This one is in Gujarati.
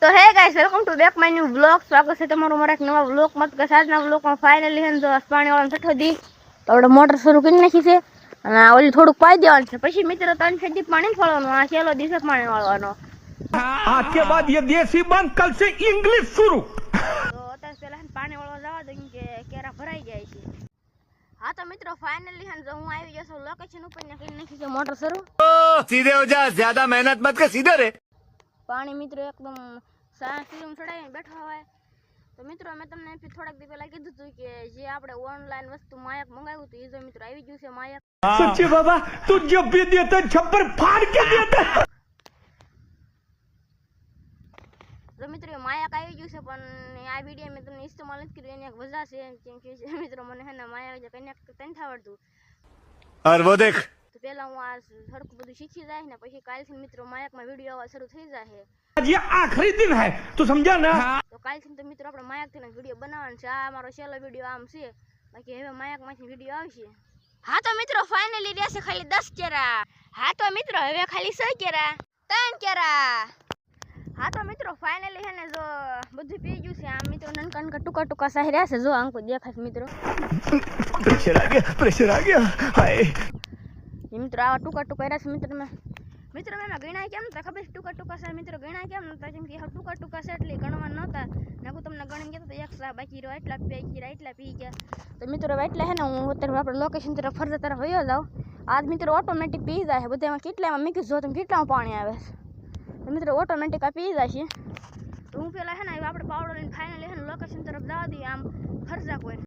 तो है guys welcome to back my new vlog. स्वागत है તમારું મારા એક નવા વ્લોગ માં। કે આજના વ્લોગમાં ફાઇનલી હે જો પાણી વાળો છઠ્ઠો દી તો આપણે મોટર શરૂ કરી નાખી છે અને ઓલી થોડુંક પાઈ દેવાનું છે, પછી મિત્રો 3 ફેટી પાણી ફળવાનું। આ છેલ્લો દિવસ પાણી વાળવાનો। आज के बाद ये देसी बंद, कल से इंग्लिश शुरू। તો અત્યારે પહેલા પાણી વાળવા જવા દો કે કેરા ભરાઈ જાય છે। हाँ तो मित्रों फाइनली हम जो हूँ आई जैसे लोकेशन ऊपर निकल नहीं से मोटर शुरू सीधे हो जा, ज्यादा मेहनत मत कर, सीधे रे। पानी मित्रों एकदम सीधું ચડાવીને બેઠા હોય। તો મિત્રો મેં તમને થોડાક દી પહેલા કીધું હતું કે જે આપણે ઓનલાઈન વસ્તુ માયક મંગાવ્યું હતું એ જો મિત્રો આવી ગયું છે માયક। सच्ची बाबा तू जब भी देता छप्पर फाड़ के देता। તો મિત્રો માયક આવી ગયું છે પણ આ વિડીયો મેં તમને ઇસ્તેમાલ નથી કર્યું, એની એક વજહ છે કેમ કે મિત્રો મને હે ને માયક જે કનેક્ટ નથી આવડતું। और वो देख તો પહેલા હું આ સરખું બધું શીખી જાય ને પછી કાલથી મિત્રો માયકમાં વિડીયો આવવા શરૂ થઈ જાય। आज ये आखिरी दिन है, तू समझा ना। તો કાલથી તો મિત્રો આપણે માયકથી વિડીયો બનાવવાનો છે। આ મારો છેલ્લો વિડીયો આમ છે, બાકી હવે માયકમાંથી વિડીયો આવશે। હા તો મિત્રો ફાઇનલી રહેશે ખાલી 10 કેરા। હા તો મિત્રો હવે ખાલી 6 કેરા 3 કેરા। हाँ तो मित्रों फाइनली है ने जो बुद्धि पी गयु से आम मित्रों ननका ननका टुका टुका सही रहा से जो हमको देखा मित्रों प्रेशर आ गया हाय। ये मित्रों आवा टुका टुका रहा से मित्र में गणा केम नता खबर टुका टुका से मित्रों गणा केम नता केम के टुका टुका से એટલે ગણવા નતા નકુ તમને ગણી કે તો એક સા બાકી રો એટલા પી ગયા। તો મિત્રો એટલે હે ને હું અત્યારે આપણે લોકેશન તરફ ફરતા તરફ વયો જાવ। આજ મિત્રો ઓટોમેટિક પી જાય બધામાં કેટલામાં મીકી જો તમે કેટલામાં પાણી આવે तो मित्रों ऑटोमेटिक आ पी जाए। तो हूँ पेला है ना આપણે પાવડો લઈને ફાઇનલી હે લોકેશન તરફ જવા દઈએ આમ ફરજા કોઈ।